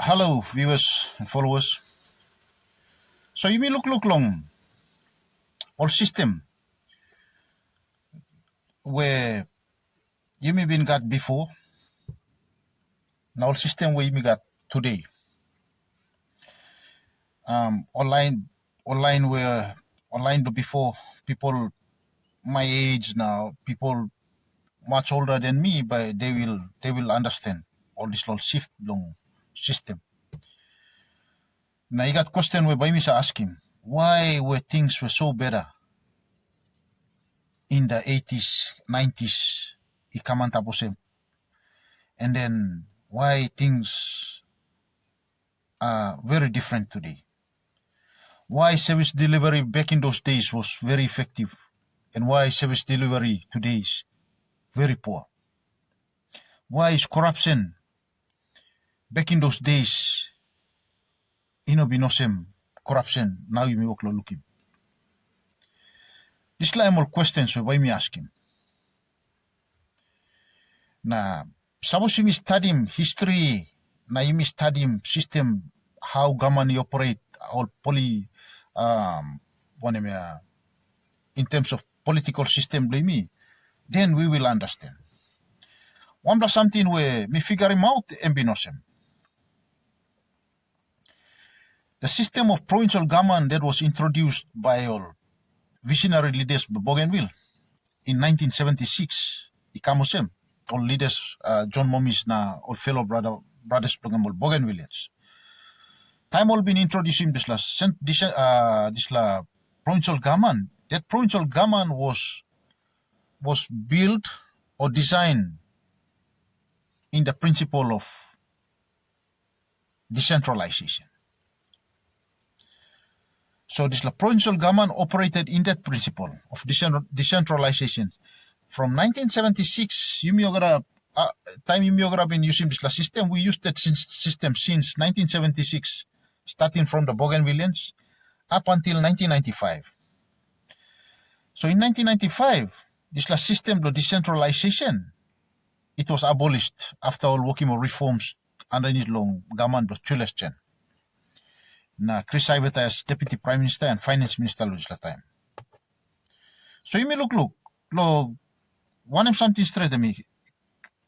Hello, viewers and followers. So you may look long all system where you may been got before, now all system where you may got today. Online where online before people my age now, people much older than me, but they will understand all this little shift long system. Now you got question where by me ask him why were things were so better in the 80s, 90s, ikamantapose, and then why things are very different today. Why service delivery back in those days was very effective, and why service delivery today is very poor. Why is corruption back in those days, binosem corruption, now you may work looking. This like more questions why me ask him. Na suppose you study history, na you study system how government operate or in terms of political system then we will understand. One plus something where me figure him out and binosem. The system of provincial government that was introduced by all visionary leaders Bougainville in 1976, ikamosem, all leaders John Momis na all fellow brothers Bougainvillians. Time all been introducing this provincial government. That provincial government was built or designed in the principle of decentralization. So this provincial government operated in that principle of decentralization. From 1976, time you been using this system, we used that system since 1976, starting from the Bougainvillians up until 1995. So in 1995, this system of decentralization, it was abolished after all working on reforms underneath long government of Chules Chen. Na Chris Ibert as Deputy Prime Minister and Finance Minister at time. So you may look, one of something straight to me,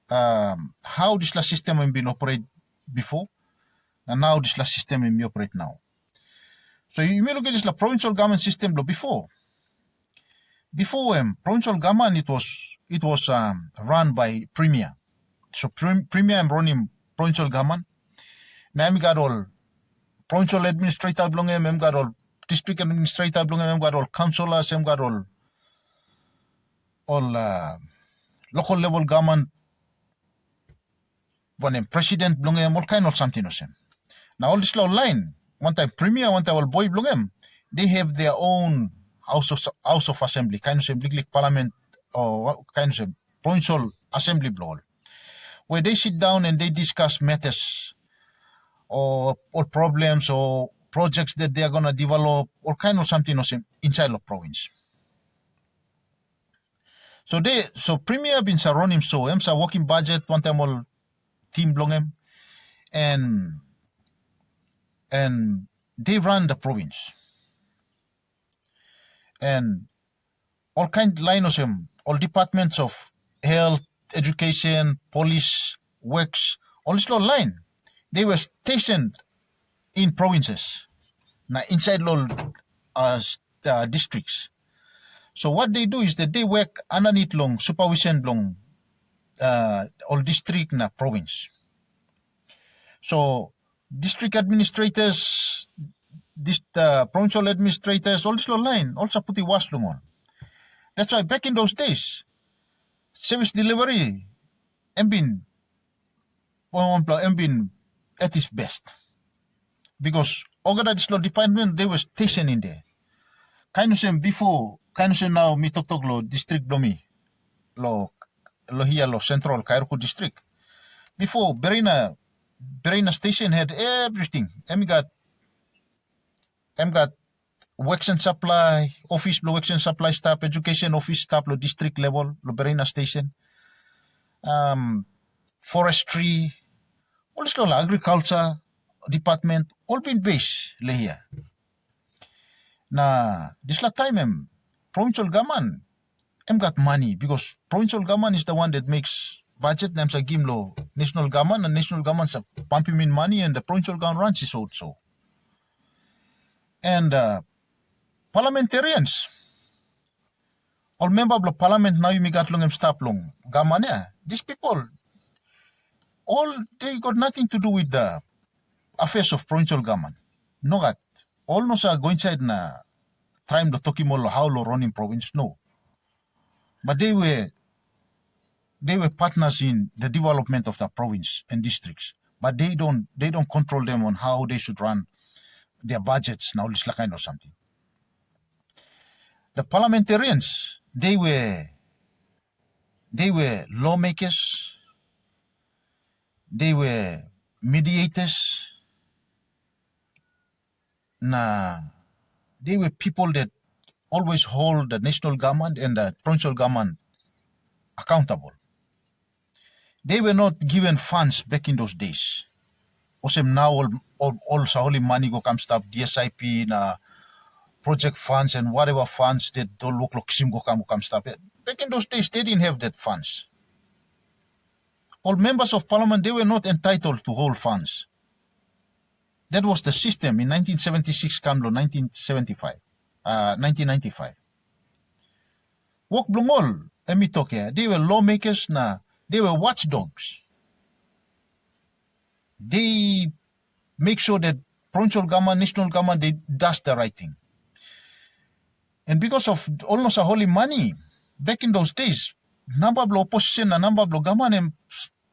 how this system has been operate before, and now this system will operate now. So you may look at this provincial government system before. Before provincial government, it was run by Premier. So Premier am running provincial government. Now we got all provincial administrator belong him got all district administrator belong him got all councillors, him got all local level government one president belong him all kind of something of him. Now all this line, one time Premier, one time all boy belong him, they have their own house of assembly, kind of like parliament or kind of provincial assembly block, where they sit down and they discuss matters or problems or projects that they are going to develop or kind of something inside the province. So Premier been running so working budget one time all team belong him and they run the province. And all kind line of them, all departments of health, education, police, works, all this line. They were stationed in provinces, inside all districts. So what they do is that they work underneath long supervision long all district na province. So district administrators, provincial administrators, all this line also put the wash long on. That's why back in those days, service delivery have been at its best. Because Ogada this law department, they were stationed in there. Kind of before, now me talk lo district blomi, lo here lo central Kairuku district. Before Berina station had everything. M got works and supply, office works and supply staff, education office staff lo district level, lo Berina station. Forestry, all this agriculture, department, all been based here. Now, this last time, provincial government got money because provincial government is the one that makes budget. Them give lo national government, and national government pumping in money, and the provincial government runs it also. And parliamentarians, all member of the parliament now you got long stop long government. These people, all they got nothing to do with the affairs of provincial government. No got all no sa go inside na trying to talk more how lo running province. No. But they were partners in the development of the province and districts. But they don't control them on how they should run their budgets now, this kind of something. The parliamentarians, they were lawmakers, they were mediators, they were people that always hold the national government and the provincial government accountable. They were not given funds back in those days. Osem now all only money go come stop DSIP na project funds and whatever funds that don't look like sim go come stop. Back in those days they didn't have that funds. All members of parliament, they were not entitled to hold funds. That was the system in 1976 come to 1995. Wok blungol, emi toke, they were lawmakers they were watchdogs. They make sure that provincial government, national government, they does the right thing. And because of almost a holy money, back in those days, number of opposition and number of government and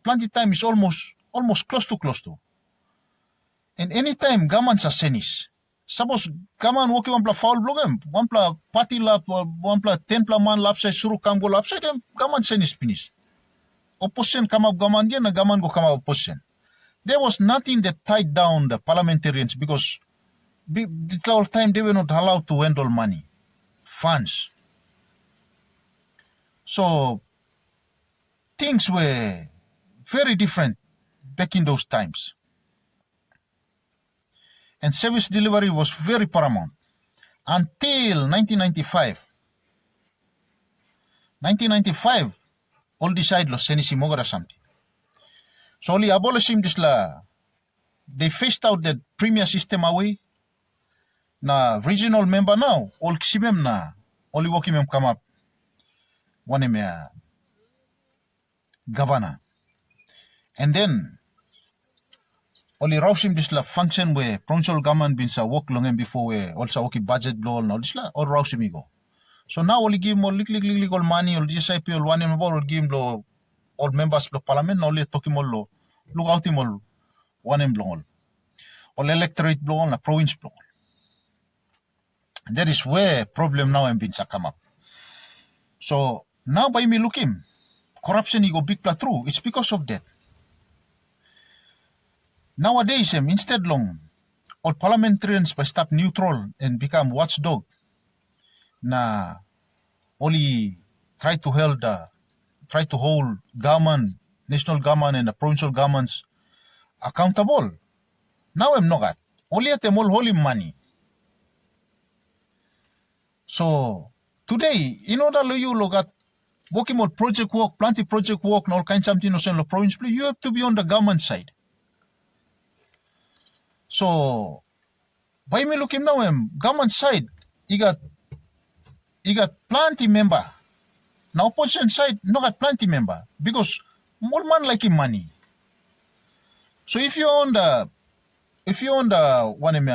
plenty time is almost close to. And anytime governments are senis, suppose government working one pla foul blogem, one pla party lap, one pla 10 pla man lap say suru kam go lap say them government senis finish. Opposition come up government again and government go come up opposition. There was nothing that tied down the parliamentarians because the whole time they were not allowed to handle money, funds. So things were very different back in those times. And service delivery was very paramount until 1995. 1995, all decide lo senisi mogara something. So only abolishing this la, they phased out the premier system away. Na regional member now, all kisimem na, only working mem come up. One governor. And then only Rausim this la function where provincial government been sa work long and before where also okay budget blow all this la or Rausim go. So now only give more legal money or GSIP or one and or give blow all members of parliament only talking more look out him all one and blow all electorate blow on a province blow. That is where problem now and been sa come up. So now by me looking corruption he go big pla through. It's because of that. Nowadays, instead long, all parliamentarians by stop neutral and become watchdog. Na only try to hold government, national government and the provincial governments accountable. Now I'm not that. Only at them all holy money. So today, in order to you look at working on project work, plenty project work, and all kinds of something in the province, you have to be on the government side. So, by me looking now, government side, you got plenty member. Now opposition side, not got plenty member because more man like him money. So if you're on the one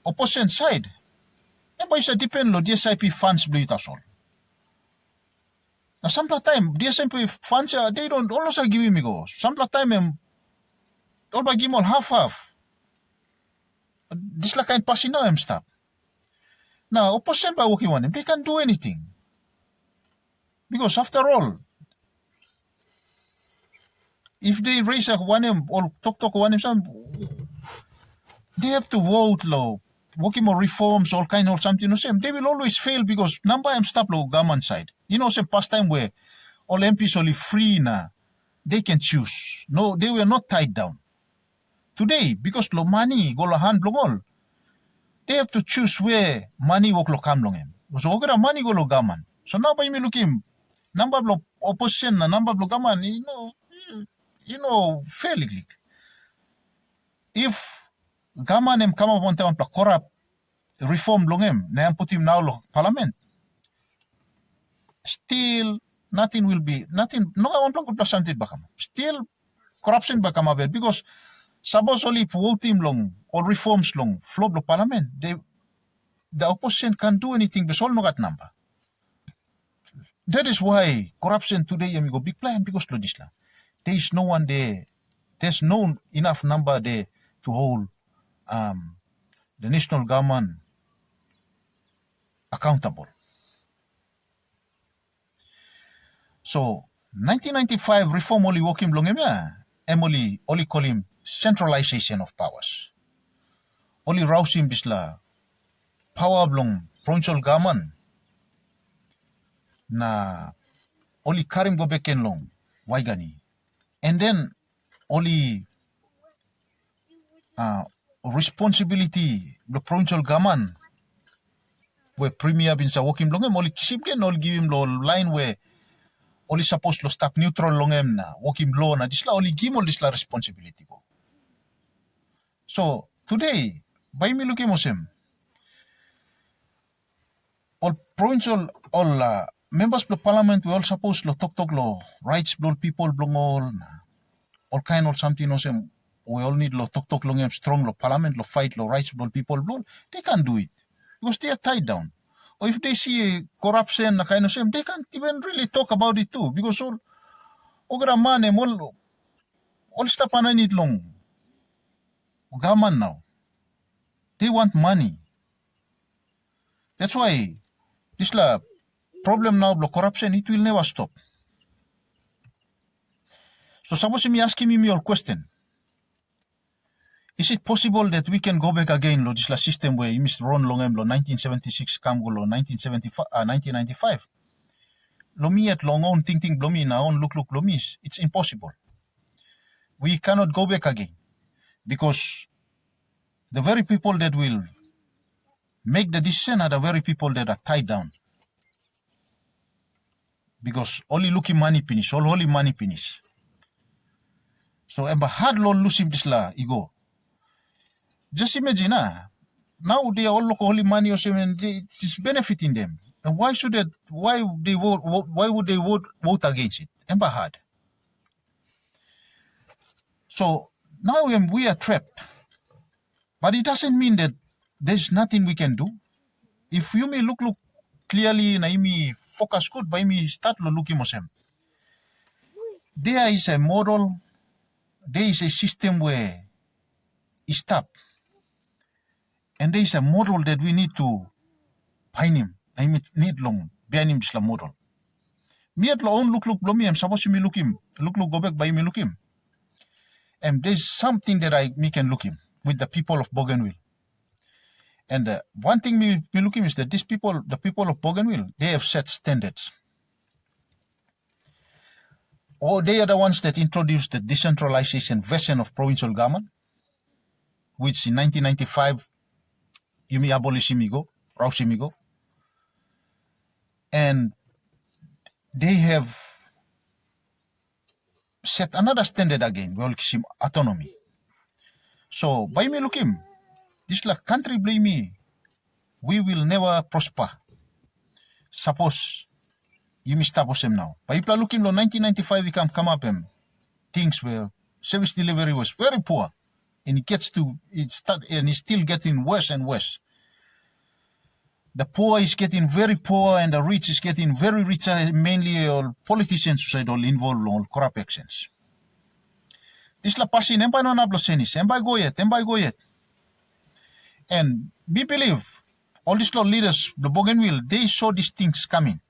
opposition side, everybody depend on DSIP funds blue it all. Now some time DSIP funds they don't always give me go. Some time all by give all half. This like kind passing now stop. Now opposition by working on them, they can't do anything. Because after all, if they raise a one or talk one they have to vote low, working on reforms, all kind of something the same. They will always fail because number stop low government side. Some past time where all MPs only free now, they can choose. No, they were not tied down. today, because lo money go lo hand blongol, they have to choose where money wok lo kam long em. So ogera money go lo gaman. So now by me looking, number of opposition na number of gaman, fairly quick. If gaman em come up on time corrupt reform long em, na put him now lo parliament, still nothing will be, nothing, no one could present it back. Still corruption back because suppose only voting long or reforms long flow the parliament, the opposition can't do anything because all no got number. That is why corruption today amigo big plan because lodisla. There is no one there. There's no enough number there to hold the national government accountable. So 1995 reform only working long only call him centralization of powers. Only rouse him bisla power blong provincial government na only karim go back in long waigani. And then only responsibility the provincial government where premier bin sa working long only kisipken only give him lo line where only supposed to stop neutral long na working law na disla only give all disla responsibility go. So today by me looking mosem all provincial all members of the parliament we all supposed to talk lo rights blow people blong all kind of something mosem we all need lo talk long strong lo parliament lo fight lo rights blow people blow they can't do it because they are tied down. Or if they see corruption na kind of same, they can't even really talk about it too because all ogra man all stuff need long government now. They want money. That's why this la problem now the corruption it will never stop. So suppose me asking me your question. Is it possible that we can go back again lo this system where you missed run long lo 1976 come go lo 1995? Lo mi at long on think lo mi na on look lo mi. It's impossible. We cannot go back again because the very people that will make the decision are the very people that are tied down. Because only looking money finish, all holy money finish. So emba hard lo losing this la ego. Just imagine, now they are all local holy money or something, it's benefiting them. And why would they vote against it? Ember hard. So now we are trapped. But it doesn't mean that there's nothing we can do. If you may look clearly, na imi focus good, by me start looking mosem. There is a model, there is a system where it's stop. And there is a model that we need to find him. I need long behind him this model. Me at lo look me. I'm supposed to me look go back by me look him. And there's something that me can look him with the people of Bougainville. And one thing me look him is that the people of Bougainville, they have set standards. Or they are the ones that introduced the decentralization version of provincial government, which in 1995 you may abolish Raushimigo. And they have set another standard again, we all kisim autonomy. So by me looking, this like country blame me, we will never prosper. Suppose you mistapos him now. By people looking lo 1995 we come up and things where service delivery was very poor. And it's still getting worse and worse. The poor is getting very poor and the rich is getting very rich, mainly all politicians who all involved in all corrupt actions. This la passing, emba no nablo senis, emba go yet. And we believe all these leaders, the Bougainville, they saw these things coming.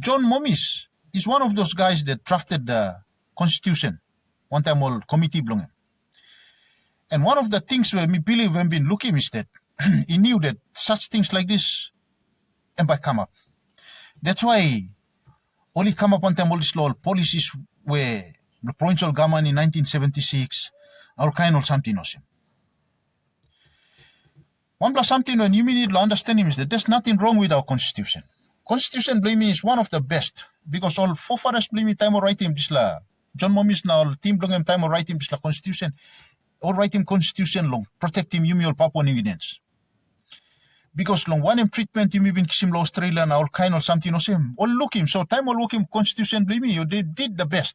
John Momis is one of those guys that drafted the constitution, one time all committee belonging. And one of the things where we believe when been looking is that he knew that such things like this might come up. That's why only come up on time all these law policies where the provincial government in 1976 all kind of something osim. One plus something when you need to understand is that there's nothing wrong with our constitution. Constitution blaming is one of the best because all forefathers blaming time or writing this la John Momis na all team blongem time or writing this la constitution or writing constitution long protecting yumi all Papua New Guineans. Because long one treatment you been kisim la Australia na all kind of something osim. All look him so time all look him constitution blaming you they did the best.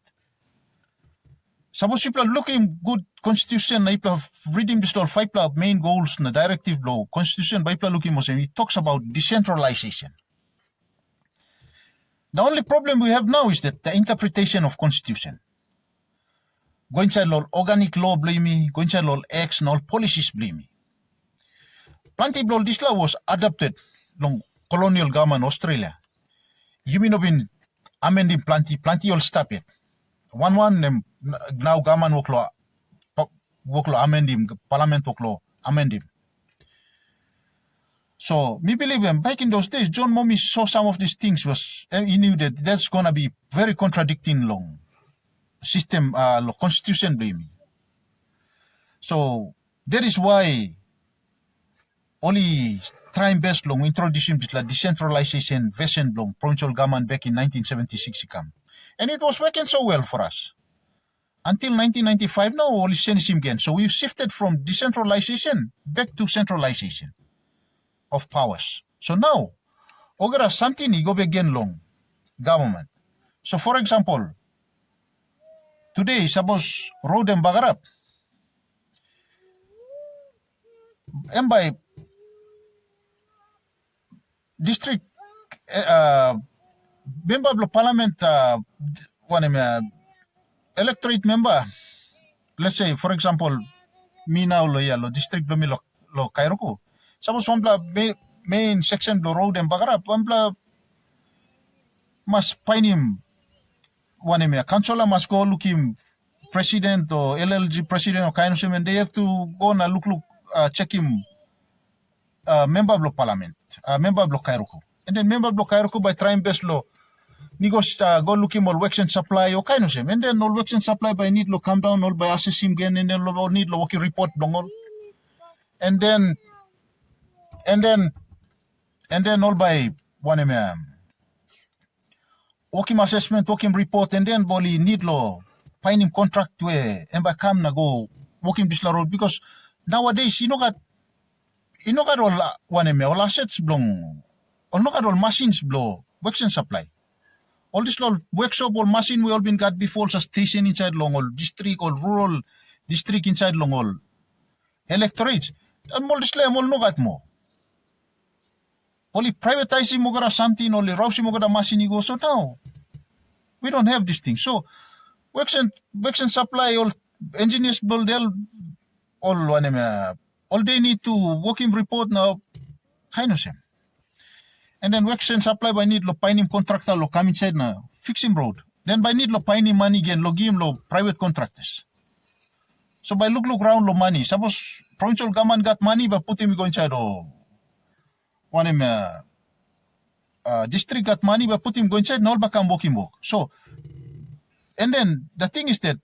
Suppose people looking good constitution, people reading this all five main goals na directive law constitution by people looking Muslim. It talks about decentralization. The only problem we have now is that the interpretation of constitution. Go inside law organic law blame me, go inside law X and all policies blame me. Plenty law this law was adopted long colonial government Australia. You mean been amending plenty all stop it. One now government woklo amend him, parliament woklo amend him. So me believe him back in those days, John Mommy saw some of these things he knew that that's gonna be very contradicting long system constitution blaming. So that is why only trying best long introducing decentralization version long provincial government back in 1976 come. And it was working so well for us. Until 1995 now, only same again. So we shifted from decentralization back to centralization of powers. So now, ogara something go again long government. So for example, today suppose road and bagarap. And by district member of parliament electorate member, let's say for example me now lo district lo Kairoko. Suppose one main section lo road and bagarap, one must find him councillor must go look him president or LLG president or kind of and they have to go and look check him member of parliament, member of Kairoko. And then member of Kairoko by trying best law go looking all works and supply or kind of same. And then all works and supply by need lo come down all by assessing again and then all need lo working report long all. And then all by one working assessment, working report, and then boli need lo finding contract where and by come na go working this road because nowadays you know got all all assets belong or no got all machines blow works and supply. All this all workshop all machine we all been got before so station inside long all district or rural district inside long all electorate. And all this all no got more. Only privatizing mogara something, only rousing mogara machine go. So now we don't have this thing. So works and supply all engineers build all they need to working report now kind of same. And then works and supply by need lo painim contractor lo come inside now fix him road. Then by need lo painim money again lo give him lo private contractors. So by look round lo money. Suppose provincial government got money but put him go inside district got money but put him go inside now become working work. So and then the thing is that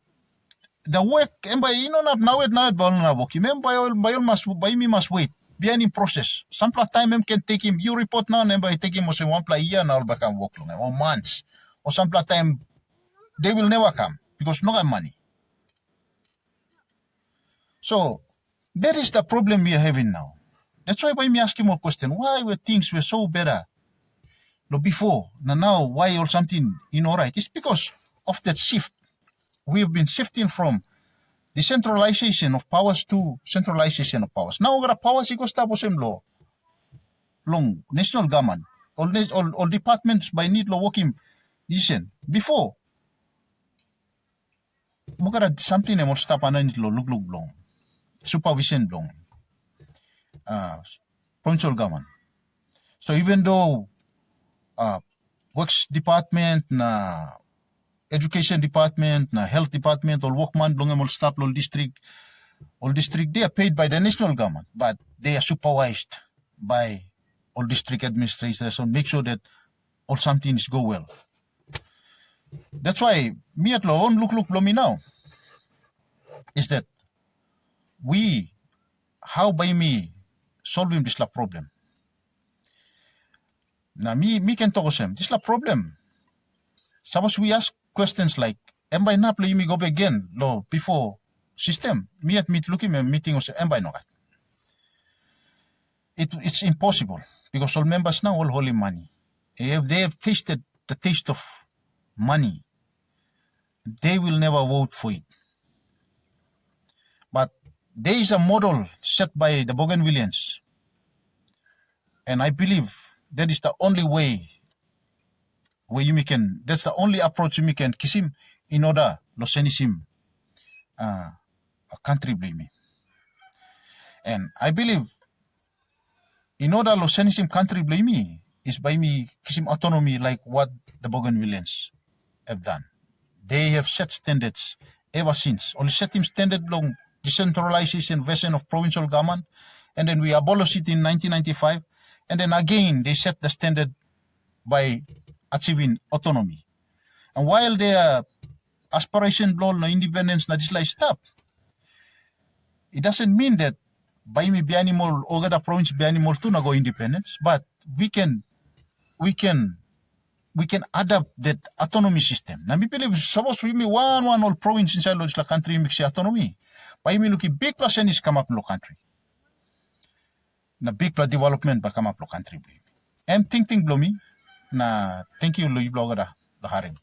the work and by not now by working by me must wait. Behind in process. Some time can take him. You report now and by take him also one year now become work long or months. Or some time they will never come because no have money. So that is the problem we are having now. That's why me asking more question. Why were things were so better before? Now why or something alright? It's because of that shift. We have been shifting from decentralization of powers to centralization of powers. Now our powers equals same law. Long national government. All departments by need law working decent. Before we something more stop and look long. Supervision long. Provincial government. So even though works department na education department, na health department, all workman, all staff, all district, they are paid by the national government, but they are supervised by all district administrators, so make sure that all some things go well. That's why me at law look me now is that how by me solving this la problem. Now me can talk them. This la problem. Suppose we ask questions like, am by nap lo yumi go again lo before system. Me at meet looking me meeting os am by no. It's impossible because all members now all holy money. If they have tasted the taste of money, they will never vote for it. But there is a model set by the Bougainvillians, and I believe that is the only way where you can. That's the only approach you can kiss him in order to send him a country blame. And I believe in order to send him country blame is by me kiss him autonomy like what the Bougainvillians have done. They have set standards ever since. Only set him standard long decentralization version of provincial government, and then we abolished it in 1995, and then again they set the standard by achieving autonomy. And while their aspiration law no independence na disla stop, it doesn't mean that by me be animal or the province be animal to na go independence, but we can adapt that autonomy system. Na mi believe suppose we me one all province inside the country mix autonomy. By me looking big plus is come up in the country. Na big plus development ba come up in the country. And think blow me. Na thank you lo blogger da haring.